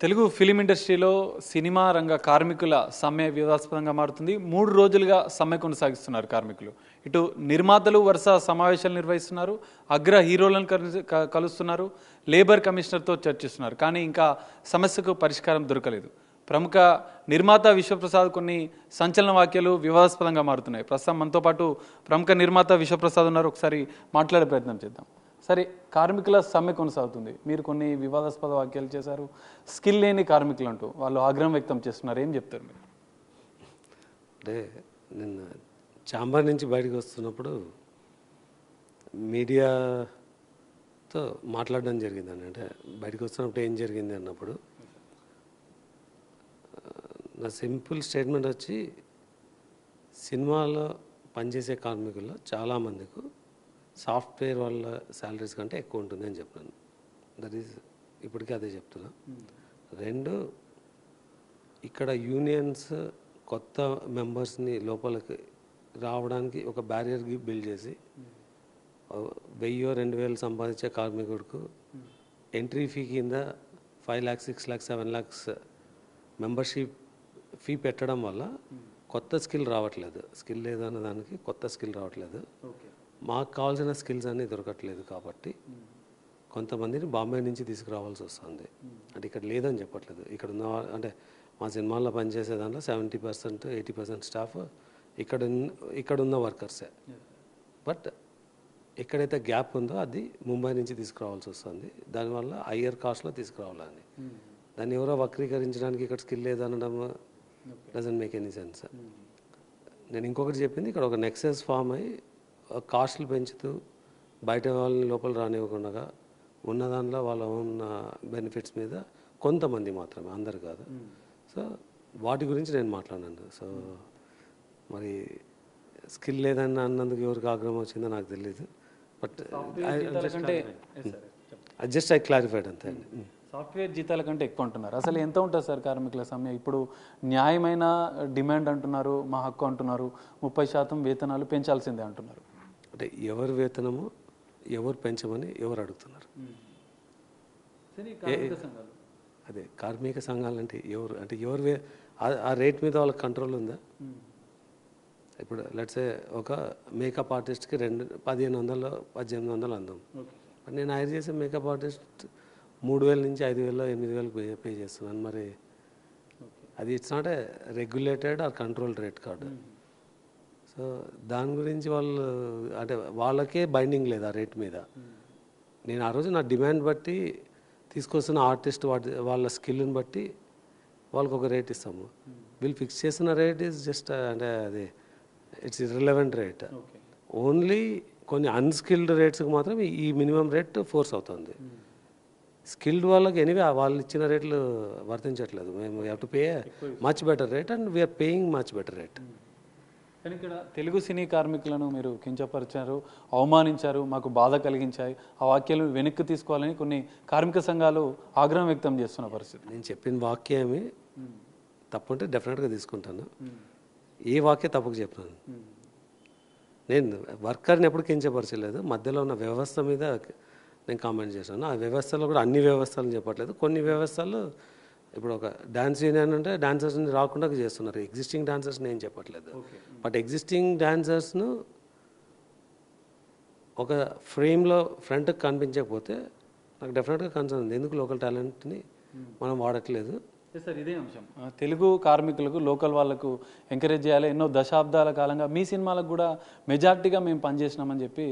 Telugu film ఇండస్ట్రీలో cinema రంగ కార్మికుల సమ్మె వివాదాస్పదంగా మారుతుంది. 3 రోజులుగా సమ్మె కొనసాగిస్తున్నారు కార్మికులు. ఇటు నిర్మాతలు వరుస సమావేశాలు నిర్వహిస్తున్నారు, అగ్ర హీరోలను కలుస్తున్నారు, లేబర్ కమిషనర్తో చర్చిస్తున్నారు. కానీ ఇంకా సమస్యకు పరిష్కారం దొరకలేదు. ప్రముఖ నిర్మాత విశ్వప్రసాద్ కొన్ని సంచలన వ్యాఖ్యలు వివాదాస్పదంగా మారుతున్నాయి. ప్రస్తుతం మనతో పాటు ప్రముఖ నిర్మాత విశ్వప్రసాద్ ఉన్నారు. ఒకసారి మాట్లాడే ప్రయత్నం చేద్దాం. సరే, కార్మికుల సమ్మె కొనసాగుతుంది. మీరు కొన్ని వివాదాస్పద వ్యాఖ్యలు చేశారు. స్కిల్ లేని కార్మికులు అంటూ వాళ్ళు ఆగ్రహం వ్యక్తం చేస్తున్నారు. ఏం చెప్తారు మీరు? అంటే నిన్న ఛాంబర్ నుంచి బయటకు వస్తున్నప్పుడు మీడియాతో మాట్లాడడం జరిగిందండి. అంటే బయటకు వస్తున్నప్పుడు ఏం జరిగింది అన్నప్పుడు నా సింపుల్ స్టేట్మెంట్ వచ్చి, సినిమాలో పనిచేసే కార్మికుల్లో చాలామందికి సాఫ్ట్వేర్ వాళ్ళ శాలరీస్ కంటే ఎక్కువ ఉంటుంది అని చెప్పాను. దట్ ఈజ్ ఇప్పటికీ అదే చెప్తున్నా. 2, ఇక్కడ యూనియన్స్ కొత్త మెంబర్స్ని లోపలికి రావడానికి ఒక బ్యారియర్ బిల్డ్ చేసి 1000-2000 సంపాదించే కార్మికుడికి ఎంట్రీ ఫీ కింద 5 lakhs, 6 lakhs, 7 lakhs membership fee పెట్టడం వల్ల కొత్త స్కిల్ రావట్లేదు. స్కిల్ లేదన్న దానికి కొత్త స్కిల్ రావట్లేదు. మాకు కావాల్సిన స్కిల్స్ అన్నీ దొరకట్లేదు. కాబట్టి కొంతమందిని బాంబే నుంచి తీసుకురావాల్సి వస్తుంది. అంటే ఇక్కడ లేదని చెప్పట్లేదు. ఇక్కడ ఉన్న అంటే మా సినిమాల్లో పనిచేసే దాంట్లో 70%, 80% స్టాఫ్ ఇక్కడ ఉన్న వర్కర్సే. బట్ ఎక్కడైతే గ్యాప్ ఉందో అది ముంబై నుంచి తీసుకురావాల్సి వస్తుంది. దానివల్ల హయ్యర్ కాస్ట్లో తీసుకురావాలని, దాన్ని ఎవరో వక్రీకరించడానికి ఇక్కడ స్కిల్ లేదనడం డజంట్ మేక్ ఎనీ సెన్స్. నేను ఇంకొకటి చెప్పింది, ఇక్కడ ఒక నెక్సెస్ ఫామ్ అయ్యి కాస్ట్లు పెంచుతూ బయట వాళ్ళని లోపల రానివ్వకుండా ఉన్న దాంట్లో వాళ్ళ ఉన్న బెనిఫిట్స్ మీద కొంతమంది మాత్రమే, అందరు కాదు. సో వాటి గురించి నేను మాట్లాడాను. సో మరి స్కిల్ లేదని అన్నందుకు ఎవరికి ఆగ్రహం వచ్చిందో నాకు తెలియదు. బట్ జస్ట్ ఐ క్లారిఫైడ్ అంతే అండి. సాఫ్ట్వేర్ జీతాల కంటే ఎక్కువ అంటున్నారు. అసలు ఎంత ఉంటుంది సార్ కార్మికుల సమ్మె? ఇప్పుడు న్యాయమైన డిమాండ్ అంటున్నారు, మా హక్కు అంటున్నారు. 30% వేతనాలు పెంచాల్సిందే అంటున్నారు. అంటే ఎవరు వేతనము ఎవరు పెంచమని ఎవరు అడుగుతున్నారు? అదే కార్మిక సంఘాలు అంటే ఎవరు? అంటే ఎవరు ఆ రేట్ మీద వాళ్ళకి కంట్రోల్ ఉందా? ఇప్పుడు లెట్సే ఒక మేకప్ ఆర్టిస్ట్కి 1500, 1800 అందం. నేను హైర్ చేసే మేకప్ ఆర్టిస్ట్ 3000 నుంచి 5000, 8000 పే చేస్తున్నాను. మరి అది it's not a regulated or control rate card. So దాని గురించి వాళ్ళు అంటే వాళ్ళకే బైండింగ్ లేదు ఆ రేట్ మీద. నేను ఆ రోజు నా డిమాండ్ బట్టి తీసుకొస్తున్న ఆర్టిస్ట్ వాళ్ళ స్కిల్ని బట్టి వాళ్ళకి ఒక రేట్ ఇస్తాము. వీళ్ళు ఫిక్స్ చేసిన రేట్ ఈజ్ జస్ట్ అంటే అది ఇట్స్ ఇర్రిలవెంట్ రేట్. ఓన్లీ కొన్ని అన్స్కిల్డ్ రేట్స్కి మాత్రం ఈ మినిమం రేట్ ఫోర్స్ అవుతుంది. స్కిల్డ్ వాళ్ళకి ఎనీవే వాళ్ళు ఇచ్చిన రేట్లు వర్తించట్లేదు. మేము we have to pay much better rate and we are paying much better rate. కానీ ఇక్కడ తెలుగు సినీ కార్మికులను మీరు కించపరిచారు, అవమానించారు, మాకు బాధ కలిగించాయి. ఆ వాక్యాలు వెనక్కి తీసుకోవాలని కొన్ని కార్మిక సంఘాలు ఆగ్రహం వ్యక్తం చేస్తున్న పరిస్థితి. నేను చెప్పిన వాక్యమే తప్పుంటే డెఫినెట్గా తీసుకుంటాను. ఏ వాక్యం తప్పుకు చెప్పాను. నేను వర్కర్ని ఎప్పుడు కించపరచలేదు. మధ్యలో ఉన్న వ్యవస్థ మీద నేను కామెంట్ చేశాను. ఆ వ్యవస్థలో కూడా అన్ని వ్యవస్థలను చెప్పట్లేదు. కొన్ని వ్యవస్థలు ఇప్పుడు ఒక డ్యాన్స్ యూనియన్ అంటే డాన్సర్స్ని రాకుండా చేస్తున్నారు. ఎగ్జిస్టింగ్ డాన్సర్స్ని ఏం చెప్పట్లేదు. బట్ ఎగ్జిస్టింగ్ డాన్సర్స్ను ఒక ఫ్రేమ్లో ఫ్రంట్కి కనిపించకపోతే నాకు డెఫినెట్గా కన్సర్న్ ఉంది. ఎందుకు లోకల్ టాలెంట్ని మనం వాడట్లేదు? సార్, ఇదే అంశం. తెలుగు కార్మికులకు, లోకల్ వాళ్ళకు ఎంకరేజ్ చేయాలి. ఎన్నో దశాబ్దాల కాలంగా మీ సినిమాలకు కూడా మెజార్టీగా మేము పనిచేసినామని చెప్పి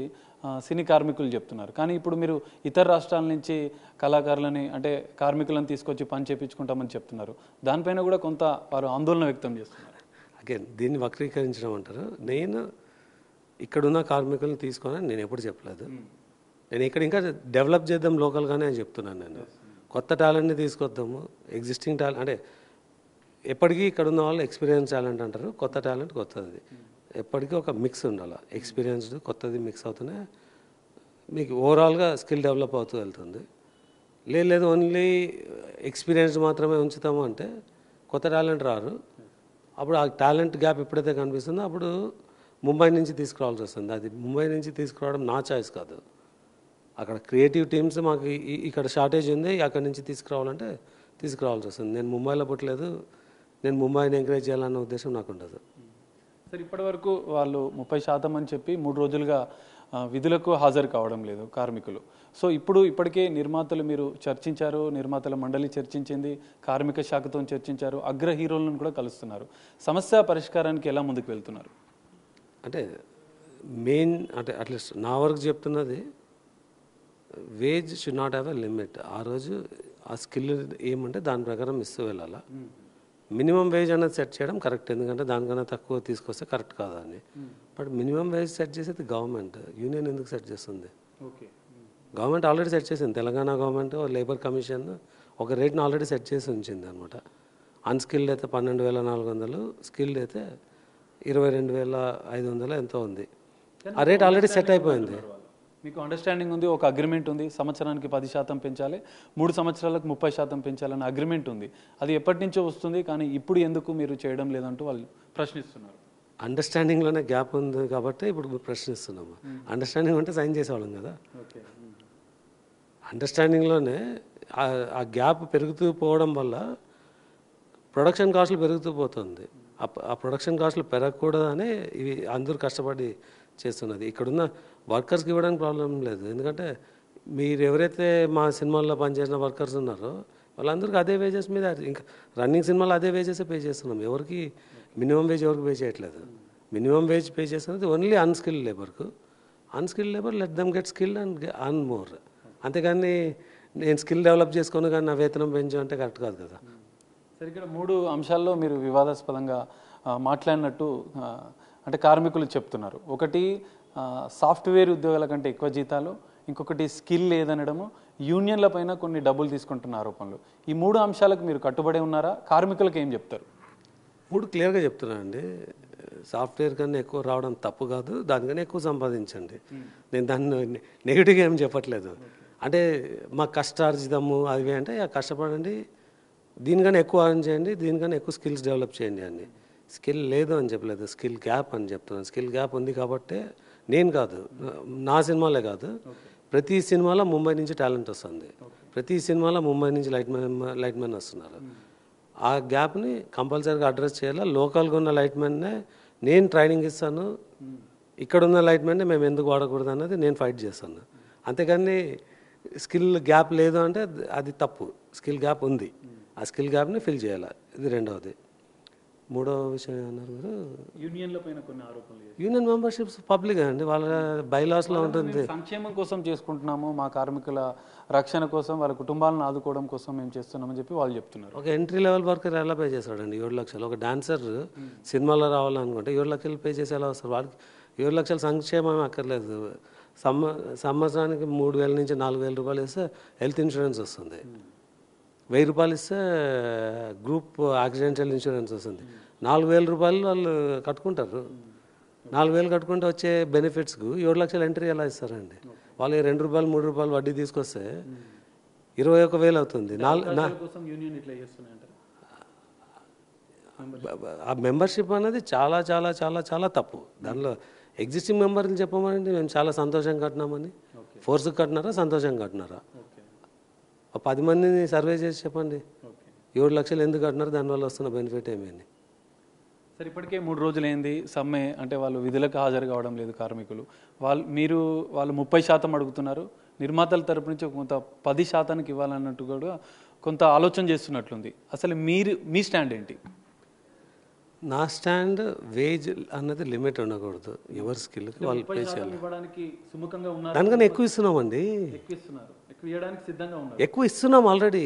సినీ కార్మికులు చెప్తున్నారు. కానీ ఇప్పుడు మీరు ఇతర రాష్ట్రాల నుంచి కళాకారులని అంటే కార్మికులను తీసుకొచ్చి పని చేయించుకుంటామని చెప్తున్నారు. దానిపైన కూడా కొంత వారు ఆందోళన వ్యక్తం చేస్తున్నారు. అగైన్ దీన్ని వక్రీకరించడం అంటారు. నేను ఇక్కడున్న కార్మికులను తీసుకొని నేను ఎప్పుడు చెప్పలేదు. నేను ఇక్కడ ఇంకా డెవలప్ చేద్దాం లోకల్గానే అని చెప్తున్నాను. నేను కొత్త టాలెంట్ని తీసుకొద్దాము. ఎగ్జిస్టింగ్ టాలెంట్ అంటే ఎప్పటికీ ఇక్కడ ఉన్న వాళ్ళు ఎక్స్పీరియన్స్ టాలెంట్ అంటారు. కొత్త టాలెంట్ కొత్తది. ఎప్పటికీ ఒక మిక్స్ ఉండాలి. ఎక్స్పీరియన్స్డ్ కొత్తది మిక్స్ అవుతూనే మీకు ఓవరాల్గా స్కిల్ డెవలప్ అవుతూ వెళ్తుంది. లేదు ఓన్లీ ఎక్స్పీరియన్స్డ్ మాత్రమే ఉంచుతాము అంటే కొత్త టాలెంట్ రారు. అప్పుడు ఆ టాలెంట్ గ్యాప్ ఎప్పుడైతే కనిపిస్తుందో అప్పుడు ముంబై నుంచి తీసుకురావాల్సి వస్తుంది. అది ముంబై నుంచి తీసుకురావడం నా చాయిస్ కాదు. అక్కడ క్రియేటివ్ టీమ్స్ మాకు ఇక్కడ షార్టేజ్ ఉంది, అక్కడి నుంచి తీసుకురావాలంటే తీసుకురావాల్సి వస్తుంది. నేను ముంబైలో పుట్టలేదు, నేను ముంబైని ఎంకరేజ్ చేయాలన్న ఉద్దేశం నాకు ఉండదు. సార్ ఇప్పటి వరకు వాళ్ళు 30% అని చెప్పి 3 రోజులుగా విధులకు హాజరు కావడం లేదు కార్మికులు. సో ఇప్పటికే నిర్మాతలు మీరు చర్చించారు, నిర్మాతల మండలి చర్చించింది, కార్మిక శాఖతో చర్చించారు, అగ్ర హీరోలను కూడా కలుస్తున్నారు. సమస్య పరిష్కారానికి ఎలా ముందుకు వెళ్తున్నారు? అంటే మెయిన్ అంటే అట్లీస్ట్ నా వరకు చెప్తున్నది, wage should not have a limit. ఆ రోజు ఆ స్కిల్ ఏమంటే దాని ప్రకారం ఇస్తూ వెళ్ళాలా. మినిమం వేజ్ అనేది సెట్ చేయడం కరెక్ట్, ఎందుకంటే దానికన్నా తక్కువ తీసుకొస్తే కరెక్ట్ కాదని. బట్ మినిమం వేజ్ సెట్ చేసేది గవర్నమెంట్, యూనియన్ ఎందుకు సెట్ చేస్తుంది? గవర్నమెంట్ ఆల్రెడీ సెట్ చేసింది. తెలంగాణ గవర్నమెంట్ లేబర్ కమిషన్ ఒక రేట్ని ఆల్రెడీ సెట్ చేసి ఉంచింది అనమాట. అన్స్కిల్డ్ అయితే 12,400, స్కిల్డ్ అయితే 22,500 ఎంతో ఉంది. ఆ రేట్ ఆల్రెడీ సెట్ అయిపోయింది. మీకు అండర్స్టాండింగ్ ఉంది, ఒక అగ్రిమెంట్ ఉంది, సంవత్సరానికి 10% పెంచాలి, 3 సంవత్సరాలకు 30% పెంచాలన్న అగ్రిమెంట్ ఉంది. అది ఎప్పటి నుంచో వస్తుంది, కానీ ఇప్పుడు ఎందుకు మీరు చేయడం లేదంటూ వాళ్ళు ప్రశ్నిస్తున్నారు. అండర్స్టాండింగ్లోనే గ్యాప్ ఉంది కాబట్టి ఇప్పుడు ప్రశ్నిస్తున్నాము. అండర్స్టాండింగ్ అంటే సైన్ చేసేవాళ్ళం కదా. అండర్స్టాండింగ్లోనే ఆ గ్యాప్ పెరుగుతూ పోవడం వల్ల ప్రొడక్షన్ కాస్టులు పెరుగుతూ పోతుంది. ఆ ప్రొడక్షన్ కాస్టులు పెరగకూడదని ఇవి అందరూ కష్టపడి చేస్తున్నది. ఇక్కడున్న వర్కర్స్కి ఇవ్వడానికి ప్రాబ్లం లేదు, ఎందుకంటే మీరు ఎవరైతే మా సినిమాల్లో పనిచేసిన వర్కర్స్ ఉన్నారో వాళ్ళందరికీ అదే వేజెస్ మీద, ఇంకా రన్నింగ్ సినిమాలో అదే వేజెస్ పే చేస్తున్నాం. ఎవరికి మినిమం వేజ్ ఎవరికి పే చేయట్లేదు. మినిమం వేజ్ పే చేస్తున్నది ఓన్లీ అన్స్కిల్డ్ లేబర్కు. Unskilled labour let them get skilled and earn more. అంతేగాని నేను స్కిల్ డెవలప్ చేసుకుని కానీ నా వేతనం పెంచు అంటే కరెక్ట్ కాదు కదా. సరే, ఇక్కడ 3 అంశాల్లో మీరు వివాదాస్పదంగా మాట్లాడినట్టు అంటే కార్మికులు చెప్తున్నారు. ఒకటి సాఫ్ట్వేర్ ఉద్యోగాల కంటే ఎక్కువ జీతాలు, ఇంకొకటి స్కిల్ లేదనడము, యూనియన్ల పైన కొన్ని డబ్బులు తీసుకుంటున్న ఆరోపణలు. ఈ 3 అంశాలకు మీరు కట్టుబడి ఉన్నారా? కార్మికులకు ఏం చెప్తారు? 3 క్లియర్గా చెప్తున్నాను అండి. సాఫ్ట్వేర్ కన్నా ఎక్కువ రావడం తప్పు కాదు, దానికన్నా ఎక్కువ సంపాదించండి. నేను దాన్ని నెగిటివ్గా ఏం చెప్పట్లేదు. అంటే మా కష్టార్జితము అవి అంటే కష్టపడండి, దీనికన్నా ఎక్కువ అర్న్ చేయండి, దీనికన్నా ఎక్కువ స్కిల్స్ డెవలప్ చేయండి అని. స్కిల్ లేదు అని చెప్పలేదు, స్కిల్ గ్యాప్ అని చెప్తున్నాను. స్కిల్ గ్యాప్ ఉంది కాబట్టి నేను కాదు, నా సినిమాలే కాదు, ప్రతి సినిమాలో ముంబై నుంచి టాలెంట్ వస్తుంది, ప్రతి సినిమాలో ముంబై నుంచి లైట్ మ్యాన్ వస్తున్నారు. ఆ గ్యాప్ని కంపల్సరీగా అడ్రస్ చేయాలి. లోకల్గా ఉన్న లైట్ మ్యాన్నే నేను ట్రైనింగ్ ఇస్తాను, ఇక్కడున్న లైట్ మ్యాన్నే మేము ఎందుకు వాడకూడదు అన్నది నేను ఫైట్ చేస్తాను. అంతేకాని స్కిల్ గ్యాప్ లేదు అంటే అది తప్పు. స్కిల్ గ్యాప్ ఉంది, ఆ స్కిల్ గ్యాప్ని ఫిల్ చేయాలి. ఇది రెండవది. మూడవ విషయం అన్నారు మీరు, యూనియన్ మెంబర్షిప్స్ పబ్లిక్ అండి, వాళ్ళ బైలాస్లో ఉంటుంది. సంక్షేమం కోసం చేసుకుంటున్నాము, మా కార్మికుల రక్షణ కోసం, వాళ్ళ కుటుంబాలను ఆదుకోవడం కోసం మేము చేస్తున్నామని చెప్పి వాళ్ళు చెప్తున్నారు. ఒక ఎంట్రీ లెవెల్ వర్కర్ ఎలా పే చేస్తాడండి 7 లక్షలు? ఒక డాన్సర్ సినిమాలో రావాలనుకుంటే 7 లక్షలు పే చేసి ఎలా వస్తారు? వాళ్ళకి 7 లక్షలు సంక్షేమం అక్కర్లేదు. సంవత్సరానికి 3,000 నుంచి 4,000 రూపాయలు ఇస్తే హెల్త్ ఇన్సూరెన్స్ వస్తుంది, 1,000 రూపాయలు ఇస్తే గ్రూప్ యాక్సిడెంటల్ ఇన్సూరెన్స్ వస్తుంది. 4,000 రూపాయలు వాళ్ళు కట్టుకుంటారు. 4,000 కట్టుకుంటే వచ్చే బెనిఫిట్స్కు 7 లక్షలు ఎంట్రీ ఎలా ఇస్తారండి? వాళ్ళు 2 రూపాయలు 3 రూపాయలు వడ్డీ తీసుకొస్తే 21,000 అవుతుంది. ఆ మెంబర్షిప్ అనేది చాలా చాలా చాలా చాలా తప్పు. దానిలో ఎగ్జిస్టింగ్ మెంబర్లు చెప్పమని మేము చాలా సంతోషంగా కట్టినామని, ఫోర్స్కి కట్టినారా సంతోషంగా కట్టినారా? 10 మందిని సర్వే చేసి చెప్పండి 7 లక్షలు ఎందుకు కట్టినారు, దానివల్ల వస్తున్న బెనిఫిట్ ఏమని. సరే, ఇప్పటికే 3 రోజులైంది సమ్మె, అంటే వాళ్ళు విధులకు హాజరు కావడం లేదు కార్మికులు. వాళ్ళు 30% అడుగుతున్నారు, నిర్మాతల తరపు నుంచి కొంత 10%కి ఇవ్వాలన్నట్టు కూడా కొంత ఆలోచన చేస్తున్నట్లుంది. అసలు మీ స్టాండ్ ఏంటి? నా స్టాండ్ వేజ్ అన్నది లిమిట్ ఉండకూడదు, ఎవరి స్కిల్కి వాళ్ళు పే చేయాలి. దానికన్నా ఎక్కువ ఇస్తున్నామండి, ఎక్కువ ఇస్తున్నాం ఆల్రెడీ.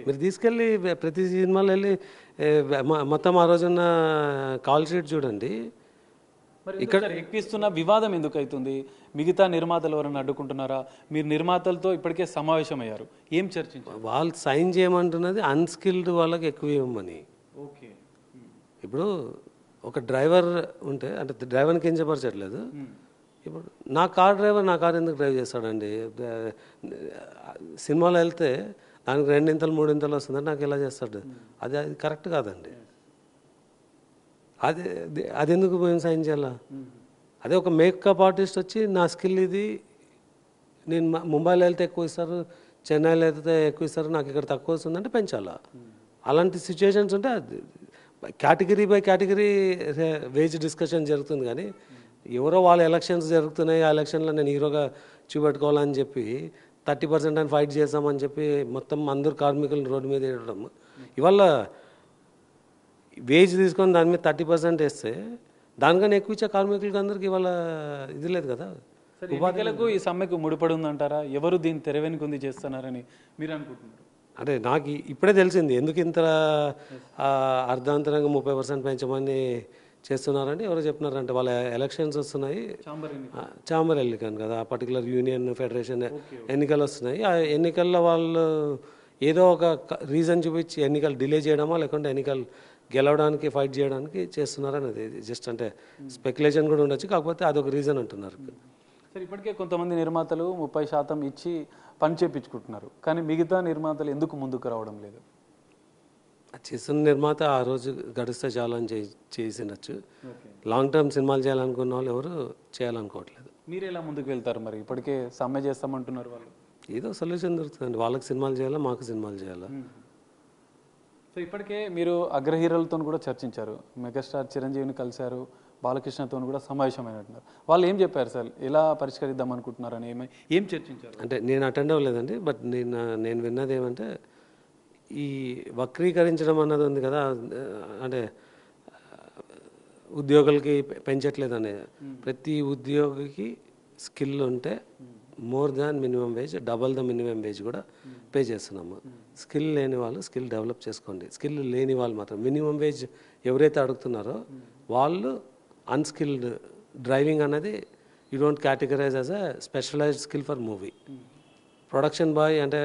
మీరు తీసుకెళ్ళి ప్రతి సినిమాలో వెళ్ళి మొత్తం ఆ రోజున్న కాల్ షీట్ చూడండి. ఇక్కడ ఎక్కిస్తున్న వివాదం ఎందుకు అవుతుంది? మిగతా నిర్మాతలు ఎవరైనా అడ్డుకుంటున్నారా? మీరు నిర్మాతలతో ఇప్పటికే సమావేశం అయ్యారు, ఏం చర్చించారు? వాళ్ళు సైన్ చేయమంటున్నది అన్స్కిల్డ్ వాళ్ళకి ఎక్కువ ఇవ్వమని. ఓకే, ఇప్పుడు ఒక డ్రైవర్ ఉంటే, అంటే డ్రైవర్ని కించపరచట్లేదు, ఇప్పుడు నా కార్ డ్రైవర్ నా కార్ ఎందుకు డ్రైవ్ చేస్తాడండి? సినిమాలో వెళ్తే దానికి 2 ఇంతలు 3 ఇంతలు వస్తుందంటే నాకు ఎలా చేస్తాడు? అది కరెక్ట్ కాదండి. అది ఎందుకు మేము సైన్ చేయాలా? అదే ఒక మేకప్ ఆర్టిస్ట్ వచ్చి నా స్కిల్ ఇది, నేను ముంబైలో వెళ్తే ఎక్కువ ఇస్తారు, చెన్నైలో అయితే ఎక్కువ ఇస్తారు, నాకు ఇక్కడ తక్కువ వస్తుందంటే పెంచాలా. అలాంటి సిచ్యుయేషన్స్ ఉంటే category by category wage discussion జరుగుతుంది. కానీ ఎవరో వాళ్ళ ఎలక్షన్స్ జరుగుతున్నాయి, ఆ ఎలక్షన్లో నేను హీరోగా చూపెట్టుకోవాలని చెప్పి 30% అని ఫైట్ చేస్తామని చెప్పి మొత్తం అందరు కార్మికులను రోడ్డు మీద వేయడం. ఇవాళ వేజ్ తీసుకొని దాని మీద 30% వేస్తే దానికన్నా ఎక్కువ ఇచ్చే కార్మికులకి అందరికి ఇవాళ ఇది లేదు కదా. ఎన్నికలకు ఈ సమ్మెకు ముడిపడి ఉందంటారా? ఎవరు దీన్ని తెరవెనుకుంది చేస్తున్నారని మీరు అనుకుంటున్నారు? అంటే నాకు ఇప్పుడే తెలిసింది ఎందుకు ఇంత అర్ధాంతరంగా 30% పెంచమని చేస్తున్నారంటే ఎవరో చెప్పినారంటే వాళ్ళ ఎలక్షన్స్ వస్తున్నాయి, ఛాంబర్ ఎన్నికలు కదా, పర్టికులర్ యూనియన్ ఫెడరేషన్ ఎన్నికలు వస్తున్నాయి. ఆ ఎన్నికల్లో వాళ్ళు ఏదో ఒక రీజన్ చూపించి ఎన్నికలు డిలే చేయడమా లేకుంటే ఎన్నికలు గెలవడానికి ఫైట్ చేయడానికి చేస్తున్నారనేది జస్ట్ అంటే స్పెక్యులేషన్ కూడా ఉండొచ్చు, కాకపోతే అదొక రీజన్ అంటున్నారు. సరే, ఇప్పటికే కొంతమంది నిర్మాతలు 30% ఇచ్చి పని చేయించుకుంటున్నారు, కానీ మిగతా నిర్మాతలు ఎందుకు ముందుకు రావడం లేదు? చేస్తున్న నిర్మాత ఆ రోజు గడిస్తే చాలని చేసినచ్చు. లాంగ్ టర్మ్ సినిమాలు చేయాలనుకున్న వాళ్ళు ఎవరు చేయాలనుకోవట్లేదు. మీరు ఎలా ముందుకు వెళ్తారు మరి? ఇప్పటికే సమ్మె చేస్తామంటున్నారు వాళ్ళు. ఏదో సొల్యూషన్ దొరుకుతుందండి, వాళ్ళకి సినిమాలు చేయాలా మాకు సినిమాలు చేయాలా. సో ఇప్పటికే మీరు అగ్ర హీరోలతో కూడా చర్చించారు, మెగాస్టార్ చిరంజీవిని కలిశారు, బాలకృష్ణతో కూడా సమావేశమైనట్టున్నారు. వాళ్ళు ఏం చెప్పారు సార్, ఎలా పరిష్కరిద్దాం అనుకుంటున్నారని ఏం చర్చించారు? అంటే నేను అటెండ్ అవ్వలేదండి, బట్ నేను విన్నది ఏమంటే ఈ వక్రీకరించడం అన్నది ఉంది కదా, అంటే ఉద్యోగులకి పెంచట్లేదని. ప్రతి ఉద్యోగికి స్కిల్ ఉంటే more than minimum wage, double the minimum wage కూడా పే చేస్తున్నాము. స్కిల్ లేని వాళ్ళు స్కిల్ డెవలప్ చేసుకోండి, స్కిల్ లేని వాళ్ళు మాత్రం మినిమం వేజ్ ఎవరైతే అడుగుతున్నారో వాళ్ళు అన్స్కిల్డ్. డ్రైవింగ్ అనేది you don't categorise as a specialised skill for movie. Production boy అంటే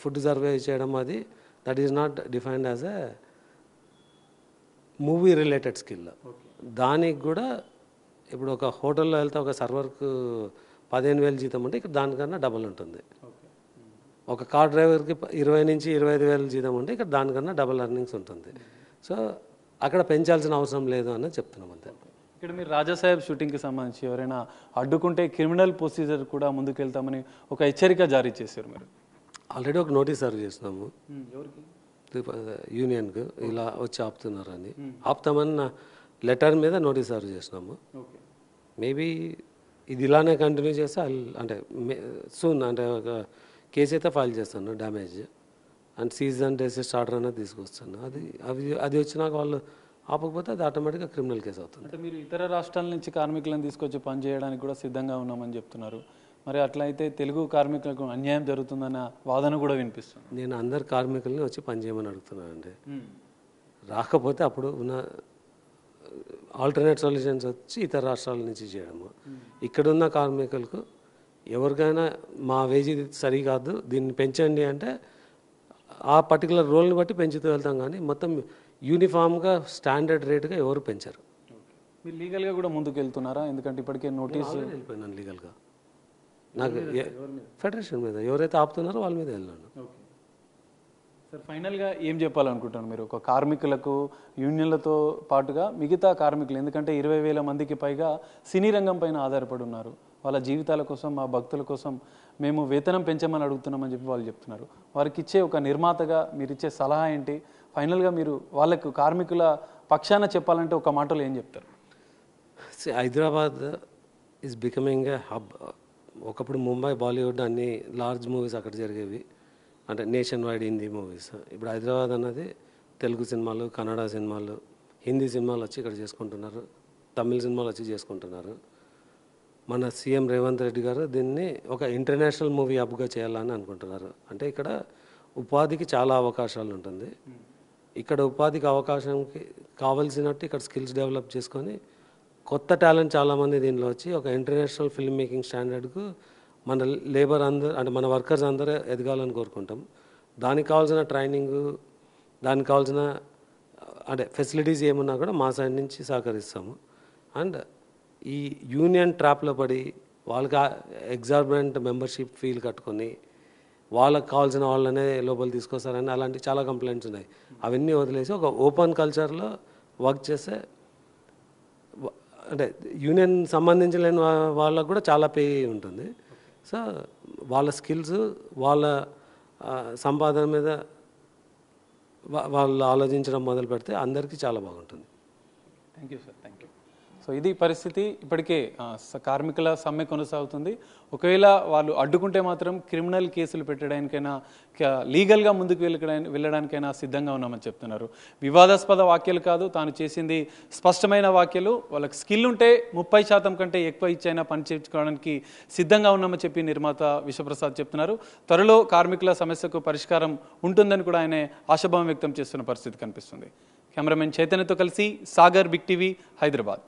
ఫుడ్ సర్వే చేయడం, అది that is not defined as a movie related skill. దానికి కూడా ఇప్పుడు ఒక హోటల్లో వెళ్తే ఒక సర్వర్కు 15,000 జీతం ఉంటే ఇక్కడ దానికన్నా డబల్ ఉంటుంది. ఒక కార్ డ్రైవర్కి 20,000 నుంచి 25,000 జీతం ఉంటే ఇక్కడ దానికన్నా డబల్ ఎర్నింగ్స్ ఉంటుంది. సో అక్కడ పెంచాల్సిన అవసరం లేదు అని చెప్తున్నాం అంతే. ఇక్కడ మీరు రాజాసాహెబ్ షూటింగ్కి సంబంధించి ఎవరైనా అడ్డుకుంటే క్రిమినల్ ప్రొసీజర్ కూడా ముందుకెళ్తామని ఒక హెచ్చరిక జారీ చేశారు. మీరు ఆల్రెడీ ఒక నోటీస్ సర్వ్ చేసినాము యూనియన్కు, ఇలా వచ్చి ఆపుతున్నారని. ఆపుతామని లెటర్ మీద నోటీస్ సర్వ్ చేసినాము. మేబీ ఇది ఇలానే కంటిన్యూ చేస్తే అంటే సూన్ అంటే ఒక కేసు అయితే ఫైల్ చేస్తాను, damage and cease and desist order అనేది తీసుకొస్తాను. అది వచ్చినాక వాళ్ళు ఆపకపోతే అది ఆటోమేటిక్గా క్రిమినల్ కేసు అవుతుంది. అంటే మీరు ఇతర రాష్ట్రాల నుంచి కార్మికులను తీసుకొచ్చి పని చేయడానికి కూడా సిద్ధంగా ఉన్నామని చెప్తున్నారు. మరి అట్లా అయితే తెలుగు కార్మికులకు అన్యాయం జరుగుతుందన్న వాదన కూడా వినిపిస్తుంది. నేను అందరు కార్మికుల్ని వచ్చి పని చేయమని అడుగుతున్నానండి. రాకపోతే అప్పుడు ఉన్న ఆల్టర్నేట్ సొల్యూషన్స్ వచ్చి ఇతర రాష్ట్రాల నుంచి చేయడము. ఇక్కడున్న కార్మికులకు ఎవరికైనా మా వేజీ సరికాదు దీన్ని పెంచండి అంటే ఆ పర్టికులర్ రోల్ని బట్టి పెంచుతూ వెళ్తాం, కానీ మొత్తం యూనిఫామ్గా స్టాండర్డ్ రేటుగా ఎవరు పెంచారు. మీరు లీగల్గా కూడా ముందుకు వెళ్తున్నారా? ఎందుకంటే ఇప్పటికే నోటీస్ వెళ్ళిపోయినాను లీగల్గా. నాకు ఫెడరేషన్ మీద ఎవరైతే ఆపుతున్నారో వాళ్ళ మీద వెళ్ళాను. సార్, ఫైనల్గా ఏం చెప్పాలనుకుంటున్నారు మీరు? ఒక కార్మికులకు యూనియన్లతో పాటుగా మిగతా కార్మికులు, ఎందుకంటే 20,000 మందికి పైగా సినీ రంగం పైన ఆధారపడి ఉన్నారు. వాళ్ళ జీవితాల కోసం, మా భక్తుల కోసం మేము వేతనం పెంచమని అడుగుతున్నామని చెప్పి వాళ్ళు చెప్తున్నారు. వారికి ఇచ్చే ఒక నిర్మాతగా మీరు ఇచ్చే సలహా ఏంటి? ఫైనల్గా మీరు వాళ్ళకు కార్మికుల పక్షాన చెప్పాలంటే ఒక మాటలో ఏం చెప్తారు? Hyderabad is becoming a hub. ఒకప్పుడు ముంబై, బాలీవుడ్ అన్ని లార్జ్ మూవీస్ అక్కడ జరిగేవి, అంటే నేషన్ వైడ్ హిందీ మూవీస్. ఇప్పుడు హైదరాబాద్ అన్నది తెలుగు సినిమాలు, కన్నడ సినిమాలు, హిందీ సినిమాలు వచ్చి ఇక్కడ చేసుకుంటున్నారు, తమిళ సినిమాలు వచ్చి చేసుకుంటున్నారు. మన సీఎం రేవంత్ రెడ్డి గారు దీన్ని ఒక ఇంటర్నేషనల్ మూవీ హబ్గా చేయాలని అనుకుంటున్నారు. అంటే ఇక్కడ ఉపాధికి చాలా అవకాశాలు ఉంటుంది. ఇక్కడ ఉపాధికి అవకాశంకి కావాల్సినట్టు ఇక్కడ స్కిల్స్ డెవలప్ చేసుకొని కొత్త టాలెంట్ చాలామంది దీనిలో వచ్చి ఒక ఇంటర్నేషనల్ ఫిల్మ్ మేకింగ్ స్టాండర్డ్కు మన లేబర్ అందరూ అంటే మన వర్కర్స్ అందరూ ఎదగాలని కోరుకుంటాం. దానికి కావాల్సిన ట్రైనింగు, దానికి కావాల్సిన అంటే ఫెసిలిటీస్ ఏమున్నా కూడా మా సైడ్ నుంచి సహకరిస్తాము. అండ్ ఈ యూనియన్ ట్రాప్లో పడి వాళ్ళకి ఎగ్జార్బెంట్ మెంబర్షిప్ ఫీల్ కట్టుకొని వాళ్ళకి కావాల్సిన వాళ్ళనే లోపల తీసుకొస్తారని అలాంటి చాలా కంప్లైంట్స్ ఉన్నాయి. అవన్నీ వదిలేసి ఒక ఓపెన్ కల్చర్లో వర్క్ చేస్తే అంటే యూనియన్ సంబంధించలేని వాళ్ళకు కూడా చాలా పే ఉంటుంది. సో వాళ్ళ స్కిల్స్ వాళ్ళ సంపాదన మీద వాళ్ళు ఆలోచించడం మొదలు పెడితే అందరికీ చాలా బాగుంటుంది. Thank you sir, thank you. So ఇది పరిస్థితి. ఇప్పటికే కార్మికుల సమ్మె కొనసాగుతుంది. ఒకవేళ వాళ్ళు అడ్డుకుంటే మాత్రం క్రిమినల్ కేసులు పెట్టడానికైనా లీగల్గా ముందుకు వెళ్ళడానికైనా సిద్ధంగా ఉన్నామని చెప్తున్నారు. వివాదాస్పద వ్యాఖ్యలు కాదు, తాను చేసింది స్పష్టమైన వ్యాఖ్యలు. వాళ్ళకి స్కిల్ ఉంటే 30% కంటే ఎక్కువ ఇచ్చైనా పని చేయించుకోవడానికి సిద్ధంగా ఉన్నామని చెప్పి నిర్మాత విశ్వప్రసాద్ చెప్తున్నారు. త్వరలో కార్మికుల సమస్యకు పరిష్కారం ఉంటుందని కూడా ఆయన ఆశాభావం వ్యక్తం చేస్తున్న పరిస్థితి కనిపిస్తుంది. కెమెరామెన్ చైతన్యతో కలిసి సాగర్, బిగ్ టీవీ, హైదరాబాద్.